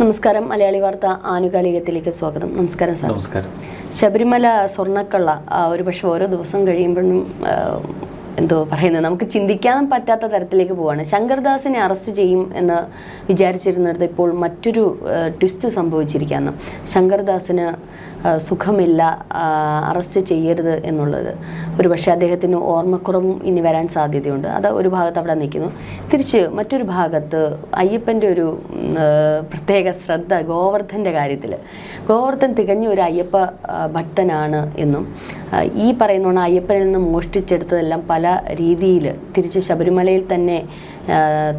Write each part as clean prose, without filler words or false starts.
നമസ്കാരം. മലയാളി വാർത്ത ആനുകാലികത്തിലേക്ക് സ്വാഗതം. നമസ്കാരം സാർ. നമസ്കാരം. ശബരിമല സ്വർണ്ണക്കള്ള ഒരുപക്ഷെ ഓരോ ദിവസം കഴിയുമ്പോഴും എന്തോ പറയുന്നത് നമുക്ക് ചിന്തിക്കാൻ പറ്റാത്ത തരത്തിലേക്ക് പോവാണ്. ശങ്കർദാസിനെ അറസ്റ്റ് ചെയ്യും എന്ന് വിചാരിച്ചിരുന്നിടത്ത് ഇപ്പോൾ മറ്റൊരു ട്വിസ്റ്റ് സംഭവിച്ചിരിക്കുകയാണ്. ശങ്കർദാസിന് സുഖമില്ല, അറസ്റ്റ് ചെയ്യരുത് എന്നുള്ളത്. ഒരുപക്ഷെ അദ്ദേഹത്തിന് ഓർമ്മക്കുറവും ഇനി വരാൻ സാധ്യതയുണ്ട്. അത് ഒരു ഭാഗത്ത് അവിടെ നിൽക്കുന്നു. തിരിച്ച് മറ്റൊരു ഭാഗത്ത് അയ്യപ്പൻ്റെ ഒരു പ്രത്യേക ശ്രദ്ധ ഗോവർദ്ധൻ്റെ കാര്യത്തിൽ. ഗോവർദ്ധൻ തികഞ്ഞ ഒരു അയ്യപ്പ ഭക്തനാണ് എന്നും ഈ പറയുന്ന അയ്യപ്പനിൽ നിന്ന് മോഷ്ടിച്ചെടുത്തതെല്ലാം പല രീതിയിൽ തിരിച്ച് ശബരിമലയിൽ തന്നെ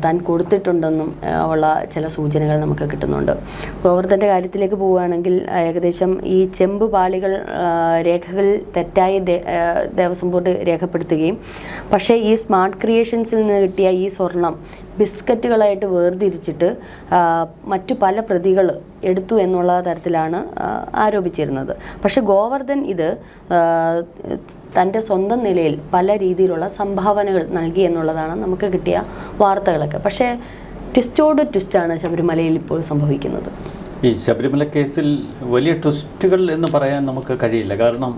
താൻ കൊടുത്തിട്ടുണ്ടെന്നും ഉള്ള ചില സൂചനകൾ നമുക്ക് കിട്ടുന്നുണ്ട്. ഗോവർദ്ധൻ്റെ കാര്യത്തിലേക്ക് പോവുകയാണെങ്കിൽ ഏകദേശം ഈ ചെമ്പ് പാളികൾ രേഖകൾ തെറ്റായി ദേവസ്വം ബോർഡ് രേഖപ്പെടുത്തുകയും പക്ഷേ ഈ സ്മാർട്ട് ക്രിയേഷൻസിൽ നിന്ന് കിട്ടിയ ഈ സ്വർണം ബിസ്ക്കറ്റുകളായിട്ട് വേർതിരിച്ചിട്ട് മറ്റു പല പ്രതികൾ എടുത്തു എന്നുള്ള തരത്തിലാണ് ആരോപിച്ചിരുന്നത്. പക്ഷേ ഗോവർദ്ധൻ ഇത് തൻ്റെ സ്വന്തം നിലയിൽ പല രീതിയിലുള്ള സംഭാവനകൾ നൽകി എന്നുള്ളതാണ് നമുക്ക് കിട്ടിയ വാർത്തകളൊക്കെ. പക്ഷേ ട്വിസ്റ്റോട് ട്വിസ്റ്റാണ് ശബരിമലയിൽ ഇപ്പോൾ സംഭവിക്കുന്നത്. ഈ ശബരിമല കേസിൽ വലിയ ട്വിസ്റ്റുകൾ എന്ന് പറയാൻ നമുക്ക് കഴിയില്ല. കാരണം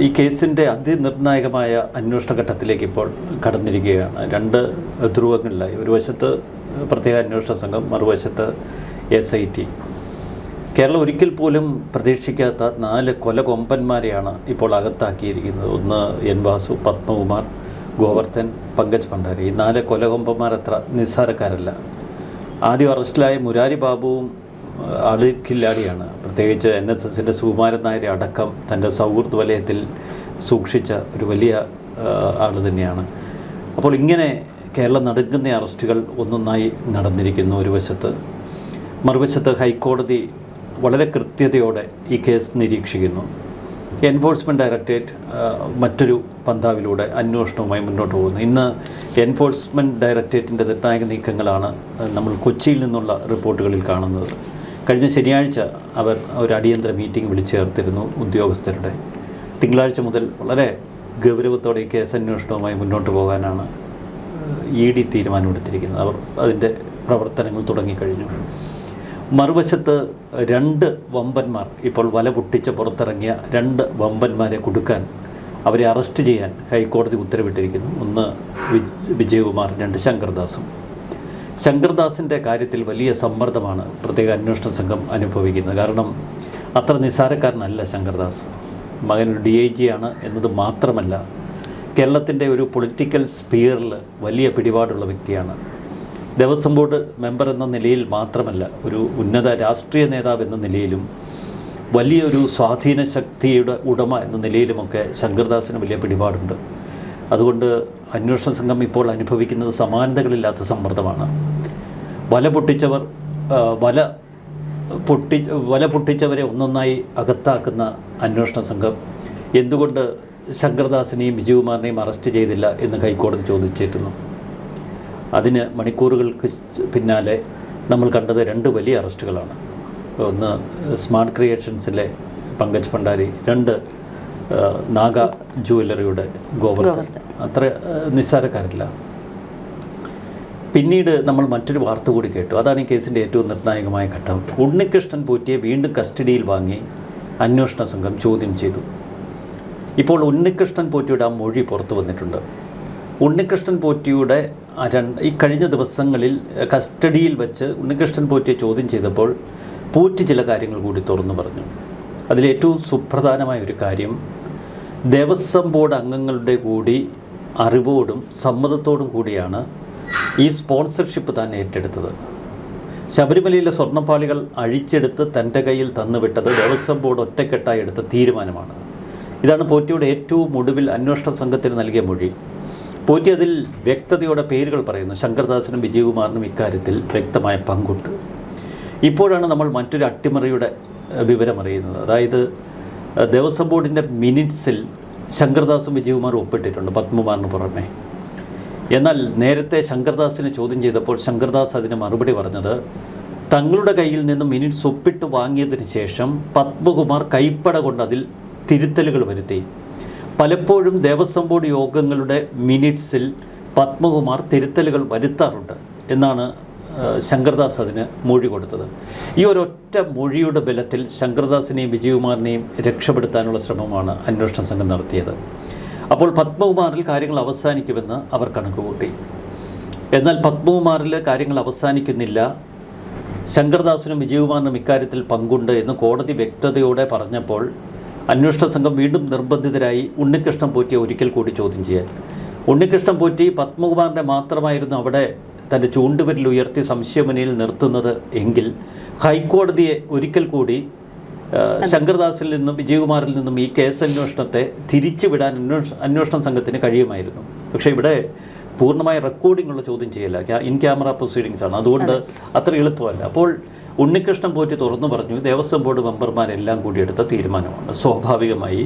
ഈ കേസിൻ്റെ അതിനിർണായകമായ അന്വേഷണ ഘട്ടത്തിലേക്ക് ഇപ്പോൾ കടന്നിരിക്കുകയാണ്. രണ്ട് ധ്രുവങ്ങളിലായി. ഒരു വശത്ത് പ്രത്യേക അന്വേഷണ സംഘം, മറുവശത്ത് SIT. കേരളം ഒരിക്കൽ പോലും പ്രതീക്ഷിക്കാത്ത 4 കൊലകൊമ്പന്മാരെയാണ് ഇപ്പോൾ അകത്താക്കിയിരിക്കുന്നത്. ഒന്ന് N. വാസു, പത്മകുമാർ, ഗോവർദ്ധൻ, പങ്കജ് ഭണ്ഡാരി. ഈ 4 കൊലകൊമ്പന്മാർ അത്ര നിസ്സാരക്കാരല്ല. ആദ്യം അറസ്റ്റിലായ മുരാരി ബാബുവും ആളുകില്ലാടിയാണ്. പ്രത്യേകിച്ച് NSSൻ്റെ സുകുമാരൻ നായരെ അടക്കം തൻ്റെ സൗഹൃദ വലയത്തിൽ സൂക്ഷിച്ച ഒരു വലിയ ആൾ തന്നെയാണ്. അപ്പോൾ ഇങ്ങനെ കേരളം നടുങ്ങുന്ന അറസ്റ്റുകൾ ഒന്നൊന്നായി നടന്നിരിക്കുന്നു ഒരു വശത്ത്. മറുവശത്ത് ഹൈക്കോടതി വളരെ കൃത്യതയോടെ ഈ കേസ് നിരീക്ഷിക്കുന്നു. എൻഫോഴ്സ്മെൻറ്റ് ഡയറക്ടറേറ്റ് മറ്റൊരു പന്താവിലൂടെ അന്വേഷണവുമായി മുന്നോട്ട് പോകുന്നു. ഇന്ന് എൻഫോഴ്സ്മെൻറ്റ് ഡയറക്ടറേറ്റിൻ്റെ നിർണായക നീക്കങ്ങളാണ് നമ്മൾ കൊച്ചിയിൽ നിന്നുള്ള റിപ്പോർട്ടുകളിൽ കാണുന്നത്. കഴിഞ്ഞ ശനിയാഴ്ച അവർ ഒരു അടിയന്തര മീറ്റിംഗ് വിളിച്ചു ചേർത്തിരുന്നു ഉദ്യോഗസ്ഥരുടെ. തിങ്കളാഴ്ച മുതൽ വളരെ ഗൗരവത്തോടെ ഈ കേസ് അന്വേഷണവുമായി മുന്നോട്ട് പോകാനാണ് ED തീരുമാനമെടുത്തിരിക്കുന്നത്. അവർ അതിൻ്റെ പ്രവർത്തനങ്ങൾ തുടങ്ങിക്കഴിഞ്ഞു. മറുവശത്ത് 2 വമ്പന്മാർ, ഇപ്പോൾ വല പൊട്ടിച്ച് പുറത്തിറങ്ങിയ 2 വമ്പന്മാരെ കൊടുക്കാൻ, അവരെ അറസ്റ്റ് ചെയ്യാൻ ഹൈക്കോടതി ഉത്തരവിട്ടിരിക്കുന്നു. ഒന്ന് വിജയകുമാർ, 2 ശങ്കർദാസും. ശങ്കർദാസിൻ്റെ കാര്യത്തിൽ വലിയ സമ്മർദ്ദമാണ് പ്രത്യേക അന്വേഷണ സംഘം അനുഭവിക്കുന്നത്. കാരണം അത്ര നിസ്സാരക്കാരനല്ല ശങ്കർദാസ്. മകൻ ഒരു DIG ആണ് എന്നത് മാത്രമല്ല, കേരളത്തിൻ്റെ ഒരു പൊളിറ്റിക്കൽ സ്പിയറിൽ വലിയ പിടിപാടുള്ള വ്യക്തിയാണ്. ദേവസ്വം ബോർഡ് മെമ്പർ എന്ന നിലയിൽ മാത്രമല്ല, ഒരു ഉന്നത രാഷ്ട്രീയ നേതാവ് എന്ന നിലയിലും വലിയൊരു സ്വാധീന ശക്തിയുടെ ഉടമ എന്ന നിലയിലുമൊക്കെ ശങ്കർദാസിന് വലിയ പിടിപാടുണ്ട്. അതുകൊണ്ട് അന്വേഷണ സംഘം ഇപ്പോൾ അനുഭവിക്കുന്നത് സമാനതകളില്ലാത്ത സമ്മർദ്ദമാണ്. വല പൊട്ടിച്ചവരെ ഒന്നൊന്നായി അകത്താക്കുന്ന അന്വേഷണ സംഘം എന്തുകൊണ്ട് ശങ്കർദാസിനെയും വിജയകുമാറിനെയും അറസ്റ്റ് ചെയ്തില്ല എന്ന് ഹൈക്കോടതി ചോദിച്ചിരുന്നു. അതിന് മണിക്കൂറുകൾക്ക് പിന്നാലെ നമ്മൾ കണ്ടത് 2 വലിയ അറസ്റ്റുകളാണ്. ഒന്ന് സ്മാർട്ട് ക്രിയേഷൻസിലെ പങ്കജ് ഭണ്ഡാരി, 2 നാഗ ജുവല്ലറിയുടെ ഗോവർദ്ധൻ. അത്ര നിസ്സാരക്കാരില്ല. പിന്നീട് നമ്മൾ മറ്റൊരു വാർത്ത കൂടി കേട്ടു. അതാണ് ഈ കേസിൻ്റെ ഏറ്റവും നിർണായകമായ ഘട്ടം. ഉണ്ണികൃഷ്ണൻ പോറ്റിയെ വീണ്ടും കസ്റ്റഡിയിൽ വാങ്ങി അന്വേഷണ സംഘം ചോദ്യം ചെയ്തു. ഇപ്പോൾ ഉണ്ണികൃഷ്ണൻ പോറ്റിയുടെ ആ മൊഴി പുറത്തു വന്നിട്ടുണ്ട്. ഉണ്ണികൃഷ്ണൻ പോറ്റിയുടെ ഈ കഴിഞ്ഞ ദിവസങ്ങളിൽ കസ്റ്റഡിയിൽ വെച്ച് ഉണ്ണികൃഷ്ണൻ പോറ്റിയെ ചോദ്യം ചെയ്തപ്പോൾ പോറ്റി ചില കാര്യങ്ങൾ കൂടി തുറന്നു പറഞ്ഞു. അതിലേറ്റവും സുപ്രധാനമായ ഒരു കാര്യം, ദേവസ്വം ബോർഡ് അംഗങ്ങളുടെ കൂടി അറിവോടും സമ്മതത്തോടും കൂടിയാണ് ഈ സ്പോൺസർഷിപ്പ് താൻ ഏറ്റെടുത്തത്. ശബരിമലയിലെ സ്വർണ്ണപ്പാളികൾ അഴിച്ചെടുത്ത് തൻ്റെ കയ്യിൽ തന്നുവിട്ടത് ദേവസ്വം ബോർഡ് ഒറ്റക്കെട്ടായി എടുത്ത തീരുമാനമാണ്. ഇതാണ് പോറ്റിയുടെ ഏറ്റവും ഒടുവിൽ അന്വേഷണ സംഘത്തിന് നൽകിയ മൊഴി. പോറ്റി അതിൽ വ്യക്തതയോടെ പേരുകൾ പറയുന്നു. ശങ്കർദാസിനും വിജയകുമാറിനും ഇക്കാര്യത്തിൽ വ്യക്തമായ പങ്കുണ്ട്. ഇപ്പോഴാണ് നമ്മൾ മറ്റൊരു അട്ടിമറിയുടെ വിവരമറിയുന്നത്. അതായത് ദേവസ്വം ബോർഡിൻ്റെ മിനിറ്റ്സിൽ ശങ്കർദാസും വിജയകുമാറും ഒപ്പിട്ടിട്ടുണ്ട്, പത്മകുമാറിന് പുറമെ. എന്നാൽ നേരത്തെ ശങ്കർദാസിനെ ചോദ്യം ചെയ്തപ്പോൾ ശങ്കർദാസ് അതിന് മറുപടി പറഞ്ഞത്, തങ്ങളുടെ കയ്യിൽ നിന്ന് മിനിറ്റ്സ് ഒപ്പിട്ട് വാങ്ങിയതിന് ശേഷം പത്മകുമാർ കൈപ്പട കൊണ്ട് അതിൽ തിരുത്തലുകൾ വരുത്തി. പലപ്പോഴും ദേവസ്വം ബോർഡ് യോഗങ്ങളുടെ മിനിറ്റ്സിൽ പത്മകുമാർ തിരുത്തലുകൾ വരുത്താറുണ്ട് എന്നാണ് ശങ്കർദാസ് അതിന് മൊഴി കൊടുത്തത്. ഈ ഒരൊറ്റ മൊഴിയുടെ ബലത്തിൽ ശങ്കർദാസിനെയും വിജയകുമാറിനെയും രക്ഷപ്പെടുത്താനുള്ള ശ്രമമാണ് അന്വേഷണ സംഘം നടത്തിയത്. അപ്പോൾ പത്മകുമാറിൽ കാര്യങ്ങൾ അവസാനിക്കുമെന്ന് അവർ കണക്കുകൂട്ടി. എന്നാൽ പത്മകുമാറിൽ കാര്യങ്ങൾ അവസാനിക്കുന്നില്ല. ശങ്കർദാസിനും വിജയകുമാറിനും ഇക്കാര്യത്തിൽ പങ്കുണ്ട് എന്ന് കോടതി വ്യക്തതയോടെ പറഞ്ഞപ്പോൾ അന്വേഷണ സംഘം വീണ്ടും നിർബന്ധിതരായി ഉണ്ണികൃഷ്ണൻ പോറ്റിയെ ഒരിക്കൽ കൂടി ചോദ്യം ചെയ്യാൻ. ഉണ്ണികൃഷ്ണൻ പോറ്റി പത്മകുമാറിനെ മാത്രമായിരുന്നു അവിടെ തൻ്റെ ചൂണ്ടുവിരൽ ഉയർത്തി സംശയമുനയിൽ നിർത്തുന്നത് എങ്കിൽ ഹൈക്കോടതിയെ ഒരിക്കൽ കൂടി ശങ്കർദാസിൽ നിന്നും വിജയകുമാറിൽ നിന്നും ഈ കേസ് അന്വേഷണത്തെ തിരിച്ചുവിടാൻ അന്വേഷണ സംഘത്തിന് കഴിയുമായിരുന്നു. പക്ഷേ ഇവിടെ പൂർണ്ണമായ റെക്കോർഡിംഗ് ഉള്ള ചോദ്യം ചെയ്യല്ല, ഇൻ ക്യാമറ പ്രൊസീഡിങ്സ് ആണ്. അതുകൊണ്ട് അത്ര എളുപ്പമല്ല. അപ്പോൾ ഉണ്ണികൃഷ്ണൻ പോറ്റി തുറന്നു പറഞ്ഞു, ദേവസ്വം ബോർഡ് മെമ്പർമാരെല്ലാം കൂടി എടുത്ത തീരുമാനമാണ്. സ്വാഭാവികമായി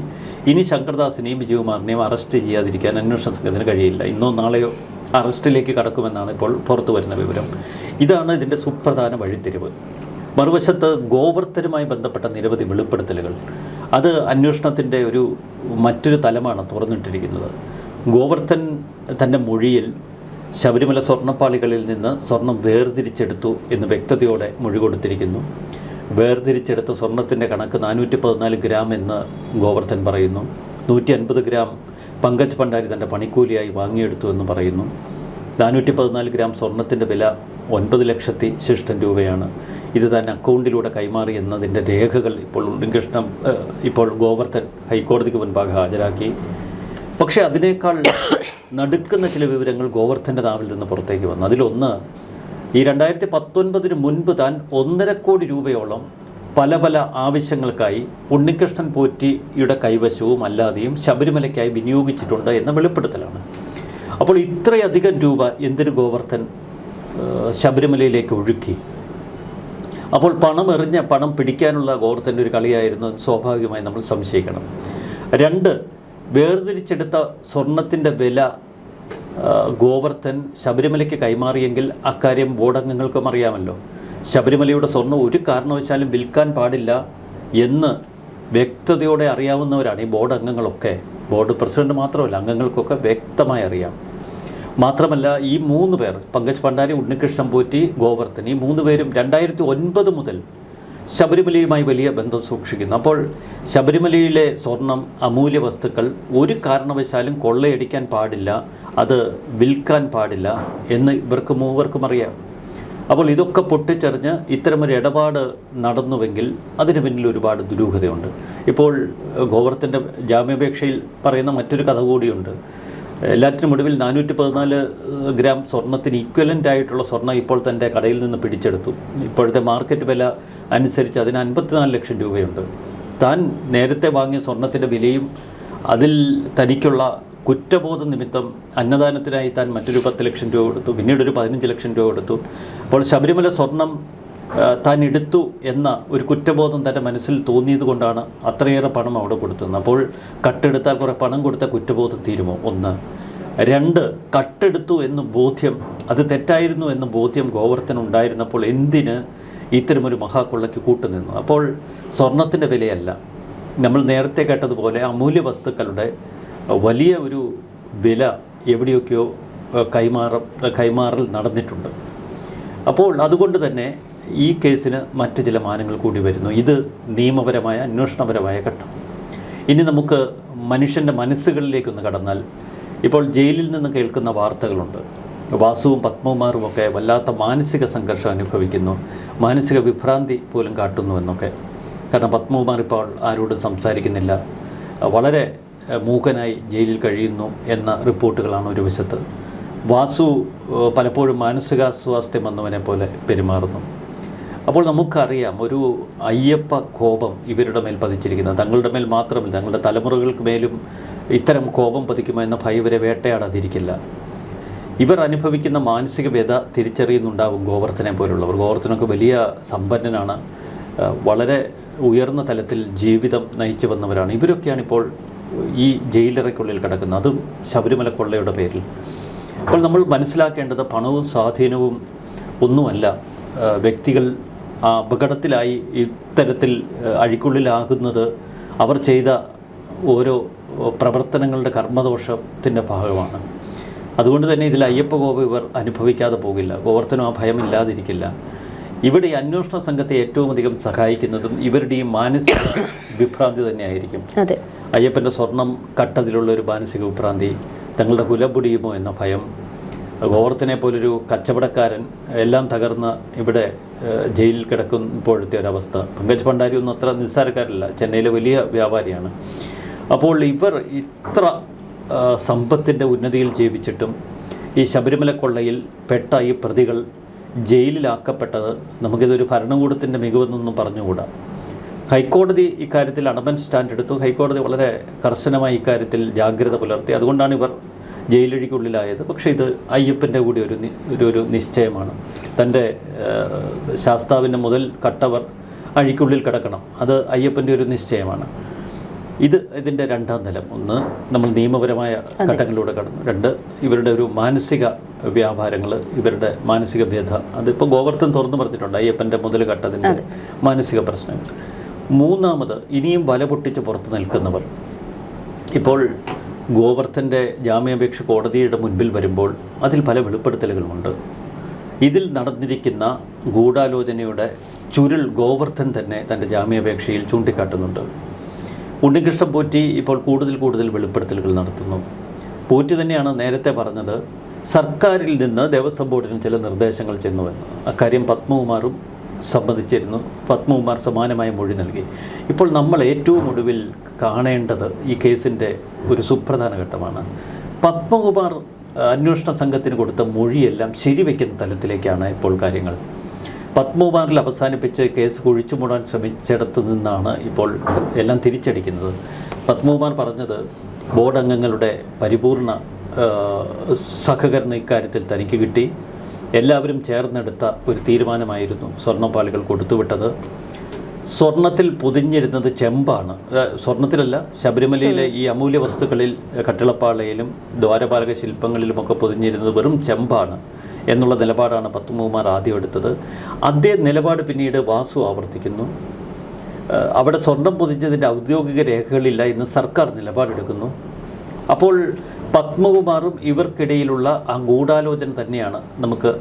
ഇനി ശങ്കർദാസിനെയും വിജയകുമാറിനെയും അറസ്റ്റ് ചെയ്യാതിരിക്കാൻ അന്വേഷണ സംഘത്തിന് കഴിയില്ല. ഇന്നോ നാളെയോ അറസ്റ്റിലേക്ക് കടക്കുമെന്നാണ് ഇപ്പോൾ പുറത്തു വരുന്ന വിവരം. ഇതാണ് ഇതിൻ്റെ സുപ്രധാന വഴിത്തിരിവ്. മറുവശത്ത് ഗോവർദ്ധനുമായി ബന്ധപ്പെട്ട നിരവധി വെളിപ്പെടുത്തലുകൾ, അത് അന്വേഷണത്തിൻ്റെ മറ്റൊരു തലമാണ് തുറന്നിട്ടിരിക്കുന്നത്. ഗോവർദ്ധൻ തൻ്റെ മൊഴിയിൽ ശബരിമല സ്വർണ്ണപ്പാളികളിൽ നിന്ന് സ്വർണം വേർതിരിച്ചെടുത്തു എന്ന് വ്യക്തതയോടെ മൊഴി കൊടുത്തിരിക്കുന്നു. വേർതിരിച്ചെടുത്ത സ്വർണത്തിൻ്റെ കണക്ക് 414 ഗ്രാം എന്ന് ഗോവർദ്ധൻ പറയുന്നു. 150 ഗ്രാം പങ്കജ് ഭണ്ഡാരി തൻ്റെ പണിക്കൂലിയായി വാങ്ങിയെടുത്തു എന്ന് പറയുന്നു. 414 ഗ്രാം സ്വർണത്തിൻ്റെ വില 9 ലക്ഷത്തി ശിഷ്ടം രൂപയാണ്. ഇത് തന്നെ അക്കൗണ്ടിലൂടെ കൈമാറി എന്നതിൻ്റെ രേഖകൾ ഇപ്പോൾ ഗോവർദ്ധൻ ഹൈക്കോടതിക്ക് മുൻപാകെ ഹാജരാക്കി. പക്ഷേ അതിനേക്കാൾ നടുക്കുന്ന ചില വിവരങ്ങൾ ഗോവർദ്ധൻ്റെ നാവിൽ നിന്ന് പുറത്തേക്ക് വന്നു. അതിലൊന്ന്, ഈ 2019 മുൻപ് താൻ 1.5 കോടി രൂപയോളം പല ആവശ്യങ്ങൾക്കായി ഉണ്ണികൃഷ്ണൻ പോറ്റിയുടെ കൈവശവും അല്ലാതെയും ശബരിമലയ്ക്കായി വിനിയോഗിച്ചിട്ടുണ്ട് എന്ന വെളിപ്പെടുത്തലാണ്. അപ്പോൾ ഇത്രയധികം രൂപ എന്തിന് ഗോവർദ്ധൻ ശബരിമലയിലേക്ക് ഒഴുക്കി? അപ്പോൾ പണം പിടിക്കാനുള്ള ഗോവർദ്ധൻ്റെ ഒരു കളിയായിരുന്നു സ്വാഭാവികമായി നമ്മൾ സംശയിക്കണം. 2, വേർതിരിച്ചെടുത്ത സ്വർണത്തിൻ്റെ വില ഗോവർദ്ധൻ ശബരിമലയ്ക്ക് കൈമാറിയെങ്കിൽ അക്കാര്യം ബോർഡംഗങ്ങൾക്കും അറിയാമല്ലോ. ശബരിമലയുടെ സ്വർണ്ണം ഒരു കാരണവശാലും വിൽക്കാൻ പാടില്ല എന്ന് വ്യക്തതയോടെ അറിയാവുന്നവരാണ് ഈ ബോർഡ് അംഗങ്ങളൊക്കെ. ബോർഡ് പ്രസിഡന്റ് മാത്രമല്ല, അംഗങ്ങൾക്കൊക്കെ വ്യക്തമായി അറിയാം. മാത്രമല്ല, ഈ 3 പേർ, പങ്കജ് ഭണ്ഡാരി, ഉണ്ണികൃഷ്ണൻ പോറ്റി, ഗോവർദ്ധൻ, ഈ 3 പേരും 2009 മുതൽ ശബരിമലയുമായി വലിയ ബന്ധം സൂക്ഷിക്കുന്നു. അപ്പോൾ ശബരിമലയിലെ സ്വർണം, അമൂല്യ വസ്തുക്കൾ ഒരു കാരണവശാലും കൊള്ളയടിക്കാൻ പാടില്ല, അത് വിൽക്കാൻ പാടില്ല എന്ന് ഇവർക്ക് 3 പേർക്കും അറിയാം. അപ്പോൾ ഇതൊക്കെ പൊട്ടിച്ചെറിഞ്ഞ് ഇത്തരമൊരു ഇടപാട് നടന്നുവെങ്കിൽ അതിന് പിന്നിൽ ഒരുപാട് ദുരൂഹതയുണ്ട്. ഇപ്പോൾ ഗോവർദ്ധൻ്റെ ജാമ്യാപേക്ഷയിൽ പറയുന്ന മറ്റൊരു കഥ കൂടിയുണ്ട്. എല്ലാറ്റിനും ഒടുവിൽ 414 ഗ്രാം സ്വർണത്തിന് ഈക്വലൻ്റ് ആയിട്ടുള്ള സ്വർണ്ണം ഇപ്പോൾ തൻ്റെ കടയിൽ നിന്ന് പിടിച്ചെടുത്തു. ഇപ്പോഴത്തെ മാർക്കറ്റ് വില അനുസരിച്ച് അതിന് 54 ലക്ഷം രൂപയുണ്ട്. താൻ നേരത്തെ വാങ്ങിയ സ്വർണത്തിൻ്റെ വിലയും അതിൽ തനിക്കുള്ള കുറ്റബോധം നിമിത്തം അന്നദാനത്തിനായി താൻ മറ്റൊരു 10 ലക്ഷം രൂപ കൊടുത്തു, പിന്നീട് ഒരു 15 ലക്ഷം രൂപ കൊടുത്തു. അപ്പോൾ ശബരിമല സ്വർണം താൻ എടുത്തു എന്ന ഒരു കുറ്റബോധം തൻ്റെ മനസ്സിൽ തോന്നിയത് കൊണ്ടാണ് അത്രയേറെ പണം അവിടെ കൊടുത്തത്. അപ്പോൾ കട്ടെടുത്താൽ കുറേ പണം കൊടുത്ത കുറ്റബോധം തീരുമോ? 1. 2, കട്ടെടുത്തു എന്ന് ബോധ്യം, അത് തെറ്റായിരുന്നു എന്ന ബോധ്യം ഗോവർദ്ധൻ ഉണ്ടായിരുന്നപ്പോൾ എന്തിന് ഇത്തരമൊരു മഹാക്കൊള്ളയ്ക്ക് കൂട്ടുനിന്നു? അപ്പോൾ സ്വർണത്തിൻ്റെ വിലയല്ല, നമ്മൾ നേരത്തെ കേട്ടതുപോലെ അമൂല്യ വസ്തുക്കളുടെ വലിയ ഒരു വില എവിടെയൊക്കെയോ കൈമാറൽ നടന്നിട്ടുണ്ട്. അപ്പോൾ അതുകൊണ്ട് തന്നെ ഈ കേസിന് മറ്റ് ചില മാനങ്ങൾ കൂടി വരുന്നു. ഇത് നിയമപരമായ, അന്വേഷണപരമായ ഘട്ടം. ഇനി നമുക്ക് മനുഷ്യൻ്റെ മനസ്സുകളിലേക്കൊന്ന് കടന്നാൽ, ഇപ്പോൾ ജയിലിൽ നിന്ന് കേൾക്കുന്ന വാർത്തകളുണ്ട്. വാസുവും പത്മകുമാറുമൊക്കെ വല്ലാത്ത മാനസിക സംഘർഷം അനുഭവിക്കുന്നു, മാനസിക വിഭ്രാന്തി പോലും കാട്ടുന്നു എന്നൊക്കെ. കാരണം പത്മകുമാർ ഇപ്പോൾ ആരോടും സംസാരിക്കുന്നില്ല, വളരെ മൂകനായി ജയിലിൽ കഴിയുന്നു എന്ന റിപ്പോർട്ടുകളാണ് ഒരു വശത്ത്. വാസു പലപ്പോഴും മാനസികാസ്വാസ്ഥ്യം വന്നവനെ പോലെ പെരുമാറുന്നു. അപ്പോൾ നമുക്കറിയാം ഒരു അയ്യപ്പ കോപം ഇവരുടെ മേൽ പതിച്ചിരിക്കുന്നത്. തങ്ങളുടെ മേൽ മാത്രമല്ല, തങ്ങളുടെ തലമുറകൾക്ക് മേലും ഇത്തരം കോപം പതിക്കുമോ എന്ന ഭയം ഇവരെ വേട്ടയാടാതിരിക്കില്ല. ഇവർ അനുഭവിക്കുന്ന മാനസിക വ്യത തിരിച്ചറിയുന്നുണ്ടാവും ഗോവർദ്ധനെ പോലുള്ളവർ. ഗോവർദ്ധനൊക്കെ വലിയ സമ്പന്നനാണ്, വളരെ ഉയർന്ന തലത്തിൽ ജീവിതം നയിച്ചു വന്നവരാണ്. ഇവരൊക്കെയാണ് ഇപ്പോൾ ഈ ജയിലറയ്ക്കുള്ളിൽ കിടക്കുന്നത്, അതും ശബരിമല കൊള്ളയുടെ പേരിൽ. അപ്പോൾ നമ്മൾ മനസ്സിലാക്കേണ്ടത് പണവും സ്വാധീനവും ഒന്നുമല്ല വ്യക്തികൾ അപകടത്തിലായി ഇത്തരത്തിൽ അഴിക്കുള്ളിലാകുന്നത് അവർ ചെയ്ത ഓരോ പ്രവർത്തനങ്ങളുടെ കർമ്മദോഷത്തിൻ്റെ ഭാഗമാണ്. അതുകൊണ്ട് തന്നെ ഇതിൽ അയ്യപ്പ കോപം ഇവർ അനുഭവിക്കാതെ പോകില്ല. ഗോവർദ്ധനം ആ ഭയമില്ലാതിരിക്കില്ല. ഇവിടെ ഈ അന്വേഷണ സംഘത്തെ ഏറ്റവും അധികം സഹായിക്കുന്നതും ഇവരുടെ ഈ മാനസിക വിഭ്രാന്തി തന്നെയായിരിക്കും. അയ്യപ്പൻ്റെ സ്വർണം കട്ടതിലുള്ള ഒരു മാനസിക വിഭ്രാന്തി, തങ്ങളുടെ കുലപൊടിയുമോ എന്ന ഭയം, ഗോവർദ്ധനെ പോലൊരു കച്ചവടക്കാരൻ എല്ലാം തകർന്ന് ഇവിടെ ജയിലിൽ കിടക്കുമ്പോഴത്തെ ഒരവസ്ഥ. പങ്കജ് ഭണ്ഡാരി ഒന്നും അത്ര നിസ്സാരക്കാരല്ല, ചെന്നൈയിലെ വലിയ വ്യാപാരിയാണ്. അപ്പോൾ ഇവർ ഇത്ര സമ്പത്തിൻ്റെ ഉന്നതിയിൽ ജീവിച്ചിട്ടും ഈ ശബരിമല കൊള്ളയിൽ പെട്ട ഈ പ്രതികൾ ജയിലിലാക്കപ്പെട്ടത് നമുക്കിതൊരു ഭരണകൂടത്തിൻ്റെ മികവെന്നൊന്നും പറഞ്ഞുകൂടാ. ഹൈക്കോടതി ഇക്കാര്യത്തിൽ അഡമന്റ് സ്റ്റാൻഡ് എടുത്തു. ഹൈക്കോടതി വളരെ കർശനമായി ഇക്കാര്യത്തിൽ ജാഗ്രത പുലർത്തി. അതുകൊണ്ടാണ് ഇവർ ജയിലഴിക്കുള്ളിലായത്. പക്ഷേ ഇത് അയ്യപ്പൻ്റെ കൂടി ഒരു നിശ്ചയമാണ്. തൻ്റെ ശാസ്താവിൻ്റെ മുതൽ കട്ടവർ അഴിക്കുള്ളിൽ കിടക്കണം, അത് അയ്യപ്പൻ്റെ ഒരു നിശ്ചയമാണ്. ഇതിൻ്റെ രണ്ടാം തലം. ഒന്ന്, നമ്മൾ നിയമപരമായ ഘട്ടങ്ങളിലൂടെ കടന്നു. രണ്ട്, ഇവരുടെ ഒരു മാനസിക വ്യാപാരങ്ങൾ, ഇവരുടെ മാനസിക വ്യഥ. അതിപ്പോൾ ഗോവർദ്ധൻ തുറന്നു പറഞ്ഞിട്ടുണ്ട്, അയ്യപ്പൻ്റെ മുതൽ കട്ടതിൻ്റെ മാനസിക പ്രശ്നങ്ങൾ. മൂന്നാമത്, ഇനിയും വല പൊട്ടിച്ച് പുറത്ത് നിൽക്കുന്നവർ. ഇപ്പോൾ ഗോവർദ്ധൻ്റെ ജാമ്യാപേക്ഷ കോടതിയുടെ മുൻപിൽ വരുമ്പോൾ അതിൽ പല വെളിപ്പെടുത്തലുകളുമുണ്ട്. ഇതിൽ നടന്നിരിക്കുന്ന ഗൂഢാലോചനയുടെ ചുരുൾ ഗോവർദ്ധൻ തന്നെ തൻ്റെ ജാമ്യാപേക്ഷയിൽ ചൂണ്ടിക്കാട്ടുന്നുണ്ട്. ഉണ്ണികൃഷ്ണൻ പോറ്റി ഇപ്പോൾ കൂടുതൽ വെളിപ്പെടുത്തലുകൾ നടത്തുന്നു. പോറ്റി തന്നെയാണ് നേരത്തെ പറഞ്ഞത് സർക്കാരിൽ നിന്ന് ദേവസ്വം ബോർഡിന് ചില നിർദ്ദേശങ്ങൾ ചെന്നുവെന്ന്. അക്കാര്യം പത്മകുമാറും സമ്മതിച്ചിരുന്നു. പത്മകുമാർ സമാനമായ മൊഴി നൽകി. ഇപ്പോൾ നമ്മൾ ഏറ്റവും ഒടുവിൽ കാണേണ്ടത് ഈ കേസിൻ്റെ ഒരു സുപ്രധാന ഘട്ടമാണ്. പത്മകുമാർ അന്വേഷണ സംഘത്തിന് കൊടുത്ത മൊഴിയെല്ലാം ശരിവെക്കുന്ന തലത്തിലേക്കാണ് ഇപ്പോൾ കാര്യങ്ങൾ. പത്മകുമാറിൽ അവസാനിപ്പിച്ച് കേസ് കുഴിച്ചു മൂടാൻ ശ്രമിച്ചിടത്തു നിന്നാണ് ഇപ്പോൾ എല്ലാം തിരിച്ചടിക്കുന്നത്. പത്മകുമാർ പറഞ്ഞത് ബോർഡ് അംഗങ്ങളുടെ പരിപൂർണ സഹകരണം ഇക്കാര്യത്തിൽ തനിക്ക് കിട്ടി. എല്ലാവരും ചേർന്നെടുത്ത ഒരു തീരുമാനമായിരുന്നു സ്വർണ്ണപ്പാളികൾ കൊടുത്തുവിട്ടത്. സ്വർണത്തിൽ പൊതിഞ്ഞിരുന്നത് ചെമ്പാണ്, സ്വർണത്തിലല്ല, ശബരിമലയിലെ ഈ അമൂല്യ വസ്തുക്കളിൽ കട്ടിളപ്പാളയിലും ദ്വാരപാലക ശില്പങ്ങളിലുമൊക്കെ പൊതിഞ്ഞിരുന്നത് വെറും ചെമ്പാണ് എന്നുള്ള നിലപാടാണ് പത്മകുമാർ ആദ്യം എടുത്തത്. അതേ നിലപാട് പിന്നീട് വാസു ആവർത്തിക്കുന്നു. അവിടെ സ്വർണം പൊതിഞ്ഞതിൻ്റെ ഔദ്യോഗിക രേഖകളില്ല എന്ന് സർക്കാർ നിലപാടെടുക്കുന്നു. അപ്പോൾ പത്മകുമാറും ഇവർക്കിടയിലുള്ള ആ ഗൂഢാലോചന തന്നെയാണ് നമുക്ക്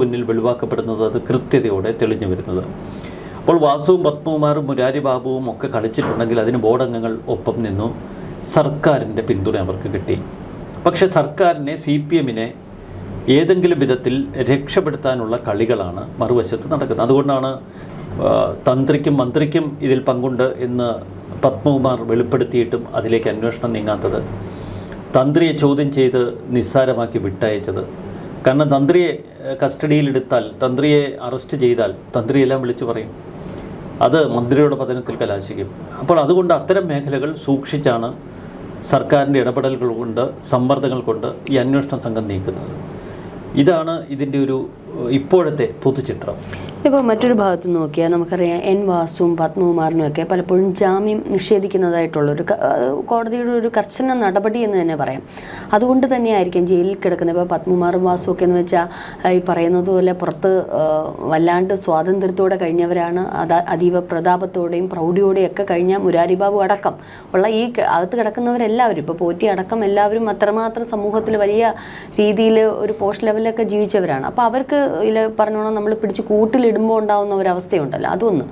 മുന്നിൽ വെളിവാക്കപ്പെടുന്നത്. അത് കൃത്യതയോടെ തെളിഞ്ഞു വരുന്നത്. അപ്പോൾ വാസുവും പത്മകുമാറും മുരാരി ബാബുവും ഒക്കെ കളിച്ചിട്ടുണ്ടെങ്കിൽ അതിന് ബോർഡംഗങ്ങൾ ഒപ്പം നിന്നു. സർക്കാരിൻ്റെ പിന്തുണ അവർക്ക് കിട്ടി. പക്ഷേ സർക്കാരിനെ, CPM-നെ ഏതെങ്കിലും വിധത്തിൽ രക്ഷപ്പെടുത്താനുള്ള കളികളാണ് മറുവശത്ത് നടക്കുന്നത്. അതുകൊണ്ടാണ് തന്ത്രിക്കും മന്ത്രിക്കും ഇതിൽ പങ്കുണ്ട് എന്ന് പത്മകുമാർ വെളിപ്പെടുത്തിയിട്ടും അതിലേക്ക് അന്വേഷണം നീങ്ങാത്തത്, തന്ത്രിയെ ചോദ്യം ചെയ്ത് നിസ്സാരമാക്കി വിട്ടയച്ചത്. കാരണം തന്ത്രിയെ കസ്റ്റഡിയിലെടുത്താൽ, തന്ത്രിയെ അറസ്റ്റ് ചെയ്താൽ തന്ത്രിയെല്ലാം വിളിച്ചു പറയും, അത് മന്ത്രിയുടെ പതനത്തിൽ കലാശിക്കും. അപ്പോൾ അതുകൊണ്ട് അത്തരം മേഖലകൾ സൂക്ഷിച്ചാണ് സർക്കാരിൻ്റെ ഇടപെടലുകൾ കൊണ്ട്, സമ്മർദ്ദങ്ങൾ കൊണ്ട് ഈ അന്വേഷണ സംഘം നീക്കുന്നത്. ഇതാണ് ഇതിൻ്റെ ഒരു ഇപ്പോഴത്തെ പൊതുചിത്രം. ഇപ്പോൾ മറ്റൊരു ഭാഗത്ത് നോക്കിയാൽ നമുക്കറിയാം എൻ വാസുവും പത്മകുമാറിനുമൊക്കെ പലപ്പോഴും ജാമ്യം നിഷേധിക്കുന്നതായിട്ടുള്ളൊരു കോടതിയുടെ ഒരു കർശന നടപടി എന്ന് തന്നെ പറയാം. അതുകൊണ്ട് തന്നെയായിരിക്കും ജയിലിൽ കിടക്കുന്നത്. ഇപ്പോൾ പത്മകുമാറും വാസുവൊക്കെ എന്ന് വെച്ചാൽ ഈ പറയുന്നത് പോലെ പുറത്ത് വല്ലാണ്ട് സ്വാതന്ത്ര്യത്തോടെ കഴിഞ്ഞവരാണ്. അതീവ പ്രതാപത്തോടെയും പ്രൗഢിയോടെയും ഒക്കെ കഴിഞ്ഞ മുരാരി ബാബു അടക്കം ഉള്ള ഈ അകത്ത് കിടക്കുന്നവരെല്ലാവരും, ഇപ്പോൾ പോറ്റി അടക്കം എല്ലാവരും അത്രമാത്രം സമൂഹത്തിൽ വലിയ രീതിയിൽ ഒരു പോസ്റ്റ് ലെവലിലൊക്കെ ജീവിച്ചവരാണ്. അപ്പോൾ അവർക്ക് പറഞ്ഞോണം നമ്മൾ പിടിച്ച് കൂട്ടിലിടുമ്പോൾ ഉണ്ടാകുന്ന ഒരവസ്ഥയുണ്ടല്ലോ, അതൊന്ന്.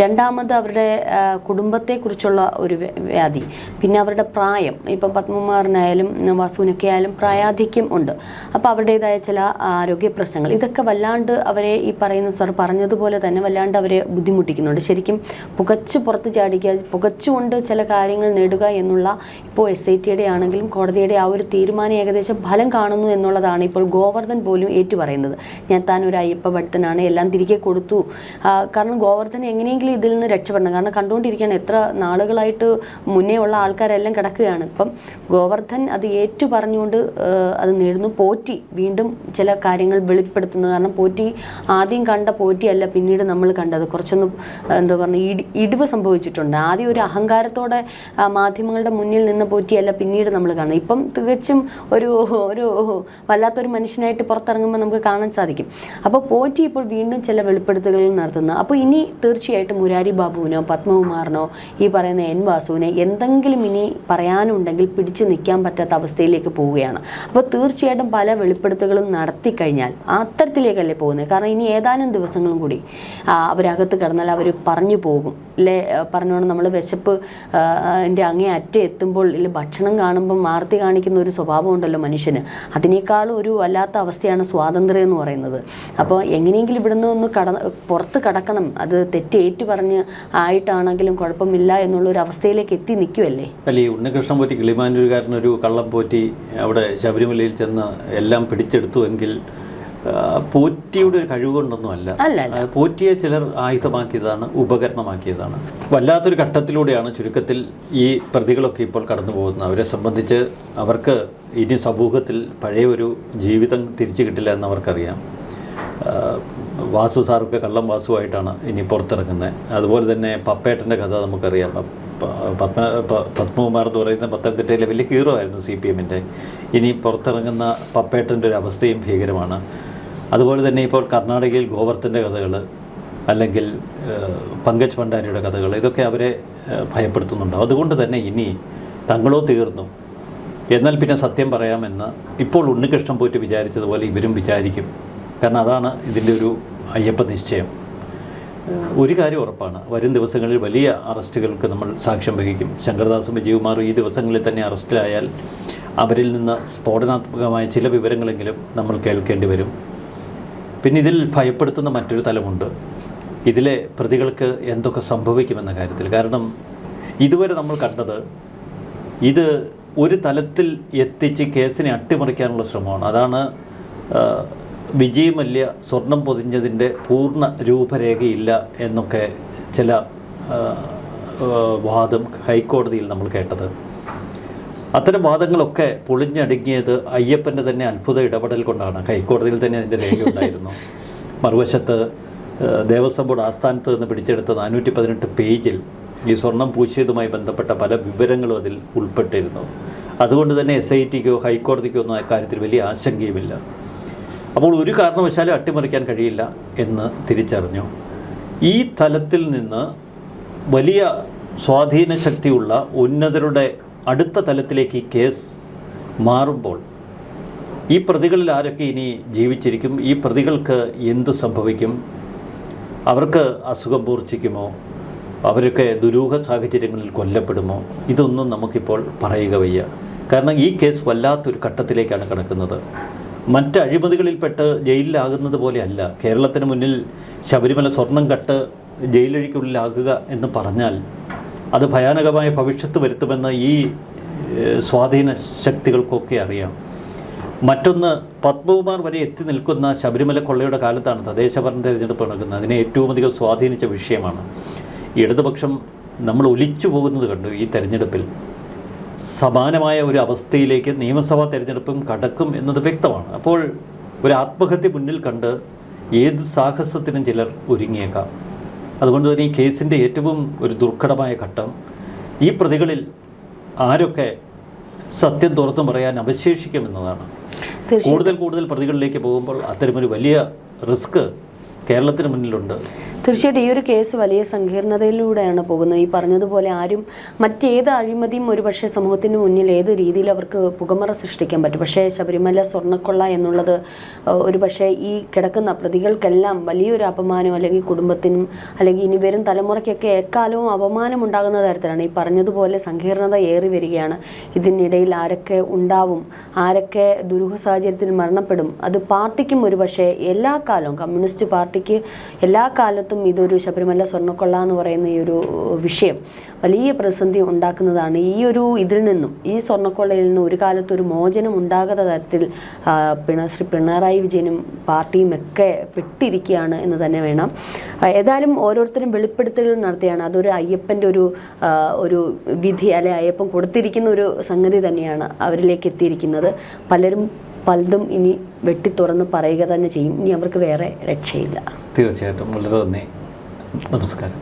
രണ്ടാമത് അവരുടെ കുടുംബത്തെക്കുറിച്ചുള്ള ഒരു വ്യാധി, പിന്നെ അവരുടെ പ്രായം. ഇപ്പം പത്മകുമാറിനായാലും വാസുവിനൊക്കെ ആയാലും പ്രായാധിക്യം ഉണ്ട്. അപ്പോൾ അവരുടേതായ ചില ആരോഗ്യ പ്രശ്നങ്ങൾ, ഇതൊക്കെ വല്ലാണ്ട് അവരെ ഈ പറയുന്ന സാർ പറഞ്ഞതുപോലെ തന്നെ വല്ലാണ്ട് അവരെ ബുദ്ധിമുട്ടിക്കുന്നുണ്ട്. ശരിക്കും പുകച്ച് ചാടിക്കുക, പുകച്ചുകൊണ്ട് ചില കാര്യങ്ങൾ നേടുക എന്നുള്ള ഇപ്പോൾ SIT-യുടെ ആണെങ്കിലും കോടതിയുടെ ആ ഒരു തീരുമാനം ഏകദേശം ഫലം കാണുന്നു എന്നുള്ളതാണ് ഇപ്പോൾ ഗോവർദ്ധൻ പോലും ഏറ്റുപറയുന്നത്. താൻ ഒരു അയ്യപ്പ ഭക്തനാണ്, എല്ലാം തിരികെ കൊടുത്തു. കാരണം ഗോവർദ്ധൻ എങ്ങനെയെങ്കിലും ഇതിൽ നിന്ന് രക്ഷപ്പെടണം. കാരണം കണ്ടുകൊണ്ടിരിക്കുകയാണ്, എത്ര നാളുകളായിട്ട് മുന്നേ ഉള്ള ആൾക്കാരെല്ലാം കിടക്കുകയാണ്. ഇപ്പം ഗോവർദ്ധൻ അത് ഏറ്റു പറഞ്ഞുകൊണ്ട് അത് നേടുന്നു. പോറ്റി വീണ്ടും ചില കാര്യങ്ങൾ വെളിപ്പെടുത്തുന്നു. കാരണം പോറ്റി ആദ്യം കണ്ട പോറ്റിയല്ല പിന്നീട് നമ്മൾ കണ്ടത്. കുറച്ചൊന്ന് എന്താ പറയുക, ഇടിവ് സംഭവിച്ചിട്ടുണ്ട്. ആദ്യം ഒരു അഹങ്കാരത്തോടെ മാധ്യമങ്ങളുടെ മുന്നിൽ നിന്ന പോറ്റിയല്ല പിന്നീട് നമ്മൾ കാണുന്നത്. ഇപ്പം തികച്ചും ഒരു വല്ലാത്തൊരു മനുഷ്യനായിട്ട് പുറത്തിറങ്ങുമ്പോൾ നമുക്ക് കാണാൻ സാധിക്കും. അപ്പോൾ പോറ്റി ഇപ്പോൾ വീണ്ടും ചില വെളിപ്പെടുത്തലുകൾ നടത്തുന്നത്. അപ്പോൾ ഇനി തീർച്ചയായിട്ടും മുരാരി ബാബുവിനോ പത്മകുമാറിനോ ഈ പറയുന്ന എൻ വാസുവിനെ എന്തെങ്കിലും ഇനി പറയാനുണ്ടെങ്കിൽ പിടിച്ചു നിൽക്കാൻ പറ്റാത്ത അവസ്ഥയിലേക്ക് പോവുകയാണ്. അപ്പോൾ തീർച്ചയായിട്ടും പല വെളിപ്പെടുത്തലുകളും നടത്തി കഴിഞ്ഞാൽ അത്തരത്തിലേക്കല്ലേ പോകുന്നത്. കാരണം ഇനി ഏതാനും ദിവസങ്ങളും കൂടി അവരകത്ത് കിടന്നാൽ അവർ പറഞ്ഞു പോകും അല്ലേ. പറഞ്ഞോണം, നമ്മൾ വിശപ്പ് എൻ്റെ അങ്ങേ അറ്റം എത്തുമ്പോൾ ഇല്ല ഭക്ഷണം കാണുമ്പം ആർത്തി കാണിക്കുന്ന ഒരു സ്വഭാവം ഉണ്ടല്ലോ മനുഷ്യന്. അതിനേക്കാളും ഒരു വല്ലാത്ത അവസ്ഥയാണ് സ്വാതന്ത്ര്യം എന്ന് പറയുന്നത്. അപ്പോൾ എങ്ങനെയെങ്കിലും ഇവിടുന്ന് ഒന്ന് പുറത്ത് കടക്കണം, അത് തെറ്റേറ്റു പറഞ്ഞ് ആയിട്ടാണെങ്കിലും കുഴപ്പമില്ല എന്നുള്ളൊരു അവസ്ഥയിലേക്ക് എത്തി നിൽക്കുമല്ലേ. അല്ല, ഈ ഉണ്ണികൃഷ്ണൻ പോറ്റി കിളിമാനൂരുകാരനൊരു കള്ളം പോറ്റി അവിടെ ശബരിമലയിൽ ചെന്ന് എല്ലാം പിടിച്ചെടുത്തുവെങ്കിൽ പോറ്റിയുടെ ഒരു കഴിവുകൊണ്ടൊന്നും അല്ല. പോറ്റിയെ ചിലർ ആയുധമാക്കിയതാണ്, ഉപകരണമാക്കിയതാണ്. വല്ലാത്തൊരു ഘട്ടത്തിലൂടെയാണ് ചുരുക്കത്തിൽ ഈ പ്രതികളൊക്കെ ഇപ്പോൾ കടന്നു പോകുന്നത്. അവരെ സംബന്ധിച്ച് അവർക്ക് ഇനി സമൂഹത്തിൽ പഴയ ഒരു ജീവിതം തിരിച്ചു കിട്ടില്ല എന്നവർക്കറിയാം. വാസു സാറൊക്കെ കള്ളം വാസുവായിട്ടാണ് ഇനി പുറത്തിറങ്ങുന്നത്. അതുപോലെ തന്നെ പപ്പേട്ടൻ്റെ കഥ നമുക്കറിയാം. പത്മകുമാർ എന്ന് പറയുന്ന പത്തനംതിട്ടയിലെ വലിയ ഹീറോ ആയിരുന്നു CPM-ൻ്റെ. ഇനി പുറത്തിറങ്ങുന്ന പപ്പേട്ടൻ്റെ ഒരു അവസ്ഥയും ഭീകരമാണ്. അതുപോലെ തന്നെ ഇപ്പോൾ കർണാടകയിൽ ഗോവർദ്ധൻ്റെ കഥകൾ, അല്ലെങ്കിൽ പങ്കജ് ഭണ്ഡാരിയുടെ കഥകൾ, ഇതൊക്കെ അവരെ ഭയപ്പെടുത്തുന്നുണ്ട്. അതുകൊണ്ട് തന്നെ ഇനി തങ്ങളോ തീർന്നു, എന്നാൽ പിന്നെ സത്യം പറയാമെന്ന് ഇപ്പോൾ ഉണ്ണികൃഷ്ണൻ പോറ്റി വിചാരിച്ചതുപോലെ ഇവരും വിചാരിക്കും. കാരണം അതാണ് ഇതിൻ്റെ ഒരു അയ്യപ്പ നിശ്ചയം. ഒരു കാര്യം ഉറപ്പാണ്, വരും ദിവസങ്ങളിൽ വലിയ അറസ്റ്റുകൾക്ക് നമ്മൾ സാക്ഷ്യം വഹിക്കും. ശങ്കർദാസും വിജയകുമാറും ഈ ദിവസങ്ങളിൽ തന്നെ അറസ്റ്റിലായാൽ അവരിൽ നിന്ന് സ്ഫോടനാത്മകമായ ചില വിവരങ്ങളെങ്കിലും നമ്മൾ കേൾക്കേണ്ടി വരും. പിന്നെ ഇതിൽ ഭയപ്പെടുത്തുന്ന മറ്റൊരു തലമുണ്ട്, ഇതിലെ പ്രതികൾക്ക് എന്തൊക്കെ സംഭവിക്കുമെന്ന കാര്യത്തിൽ. കാരണം ഇതുവരെ നമ്മൾ കണ്ടത് ഇത് ഒരു തലത്തിൽ എത്തിച്ച് കേസിനെ അട്ടിമറിക്കാനുള്ള ശ്രമമാണ്. അതാണ് വിജയ് മല്യ സ്വർണം പൊതിഞ്ഞതിൻ്റെ പൂർണ്ണ രൂപരേഖയില്ല എന്നൊക്കെ ചില വാദം ഹൈക്കോടതിയിൽ നമ്മൾ കേട്ടത്. അത്തരം വാദങ്ങളൊക്കെ പൊളിഞ്ഞടുങ്ങിയത് അയ്യപ്പൻ്റെ തന്നെ അത്ഭുത ഇടപെടൽ കൊണ്ടാണ്. ഹൈക്കോടതിയിൽ തന്നെ അതിൻ്റെ രേഖയുണ്ടായിരുന്നു. മറുവശത്ത് ദേവസ്വം ബോർഡ് ആസ്ഥാനത്ത് നിന്ന് പിടിച്ചെടുത്ത 418 പേജിൽ ഈ സ്വർണം പൂശിയതുമായി ബന്ധപ്പെട്ട പല വിവരങ്ങളും അതിൽ ഉൾപ്പെട്ടിരുന്നു. അതുകൊണ്ട് തന്നെ SITക്കോ ഹൈക്കോടതിക്കോ ഒന്നും അക്കാര്യത്തിൽ വലിയ ആശങ്കയുമില്ല. അപ്പോൾ ഒരു കാരണവശാലും അട്ടിമറിക്കാൻ കഴിയില്ല എന്ന് തിരിച്ചറിഞ്ഞു. ഈ തലത്തിൽ നിന്ന് വലിയ സ്വാധീന ശക്തിയുള്ള ഉന്നതരുടെ അടുത്ത തലത്തിലേക്ക് ഈ കേസ് മാറുമ്പോൾ ഈ പ്രതികളിൽ ആരൊക്കെ ഇനി ജീവിച്ചിരിക്കും? ഈ പ്രതികൾക്ക് എന്ത് സംഭവിക്കും? അവർക്ക് അസുഖം മൂർച്ഛിക്കുമോ? അവരൊക്കെ ദുരൂഹ സാഹചര്യങ്ങളിൽ കൊല്ലപ്പെടുമോ? ഇതൊന്നും നമുക്കിപ്പോൾ പറയുക വയ്യ. കാരണം ഈ കേസ് വല്ലാത്തൊരു ഘട്ടത്തിലേക്കാണ് കിടക്കുന്നത്. മറ്റ് അഴിമതികളിൽപ്പെട്ട് ജയിലിലാകുന്നത് പോലെയല്ല. കേരളത്തിന് മുന്നിൽ ശബരിമല സ്വർണം കട്ട് ജയിലഴിക്കുള്ളിലാകുക എന്ന് പറഞ്ഞാൽ അത് ഭയാനകമായ ഭവിഷ്യത്ത് വരുത്തുമെന്ന് ഈ സ്വാധീന ശക്തികൾക്കൊക്കെ അറിയാം. മറ്റൊന്ന്, പത്മകുമാർ വരെ എത്തി നിൽക്കുന്ന ശബരിമല കൊള്ളയുടെ കാലത്താണ് തദ്ദേശഭരണ തിരഞ്ഞെടുപ്പ് നടക്കുന്നത്. അതിനെ ഏറ്റവും അധികം സ്വാധീനിച്ച വിഷയമാണ്. ഇടതുപക്ഷം നമ്മൾ ഒലിച്ചു പോകുന്നത് കണ്ടു. ഈ തെരഞ്ഞെടുപ്പിൽ സമാനമായ ഒരു അവസ്ഥയിലേക്ക് നിയമസഭാ തെരഞ്ഞെടുപ്പും കടക്കും എന്നത് വ്യക്തമാണ്. അപ്പോൾ ഒരു ആത്മഹത്യ മുന്നിൽ കണ്ട് ഏത് സാഹസത്തിനും ചിലർ ഒരുങ്ങിയേക്കാം. അതുകൊണ്ട് തന്നെ ഈ കേസിൻ്റെ ഏറ്റവും ഒരു ദുർഘടമായ ഘട്ടം ഈ പ്രതികളിൽ ആരൊക്കെ സത്യം തുറന്നു പറയാൻ അവശേഷിക്കുമെന്നതാണ്. കൂടുതൽ പ്രതികളിലേക്ക് പോകുമ്പോൾ അത്തരമൊരു വലിയ റിസ്ക് കേരളത്തിന് മുന്നിലുണ്ട്. തീർച്ചയായിട്ടും ഈ ഒരു കേസ് വലിയ സങ്കീർണതയിലൂടെയാണ് പോകുന്നത്. ഈ പറഞ്ഞതുപോലെ ആരും മറ്റേത് അഴിമതിയും ഒരുപക്ഷെ സമൂഹത്തിന് മുന്നിൽ ഏത് രീതിയിൽ അവർക്ക് പുകമറ സൃഷ്ടിക്കാൻ പറ്റും. പക്ഷേ ശബരിമല സ്വർണ്ണക്കൊള്ള എന്നുള്ളത് ഒരുപക്ഷെ ഈ കിടക്കുന്ന പ്രതികൾക്കെല്ലാം വലിയൊരു അപമാനം, അല്ലെങ്കിൽ കുടുംബത്തിനും അല്ലെങ്കിൽ ഇനി വരും തലമുറയ്ക്കൊക്കെ എക്കാലവും അപമാനം ഉണ്ടാകുന്ന തരത്തിലാണ്. ഈ പറഞ്ഞതുപോലെ സങ്കീർണത ഏറി വരികയാണ്. ഇതിനിടയിൽ ആരൊക്കെ ഉണ്ടാവും, ആരൊക്കെ ദുരൂഹ സാഹചര്യത്തിൽ മരണപ്പെടും, അത് പാർട്ടിക്കും ഒരുപക്ഷെ എല്ലാ കാലവും, കമ്മ്യൂണിസ്റ്റ് പാർട്ടിക്ക് എല്ലാ കാലത്തും ഇതൊരു ശബരിമല സ്വർണ്ണക്കൊള്ള എന്ന് പറയുന്ന ഈ ഒരു വിഷയം വലിയ പ്രതിസന്ധി ഉണ്ടാക്കുന്നതാണ്. ഇതിൽ നിന്നും, ഈ സ്വർണ്ണക്കൊള്ളയിൽ നിന്നും ഒരു കാലത്ത് ഒരു മോചനം ഉണ്ടാകാത്ത തരത്തിൽ ശ്രീ പിണറായി വിജയനും പാർട്ടിയും ഒക്കെ പെട്ടിരിക്കുകയാണ് എന്ന് തന്നെ വേണം. ഏതായാലും ഓരോരുത്തരും വെളിപ്പെടുത്തലുകൾ നടത്തിയാണ്. അതൊരു അയ്യപ്പൻ്റെ ഒരു വിധി, അല്ലെ അയ്യപ്പൻ കൊടുത്തിരിക്കുന്ന ഒരു സംഗതി തന്നെയാണ് അവരിലേക്ക് എത്തിയിരിക്കുന്നത്. പലതും ഇനി വെട്ടി തുറന്ന് പറയുക തന്നെ ചെയ്യും. ഇനി അവർക്ക് വേറെ രക്ഷയില്ല. തീർച്ചയായിട്ടും. വളരെ നന്ദി. നമസ്കാരം.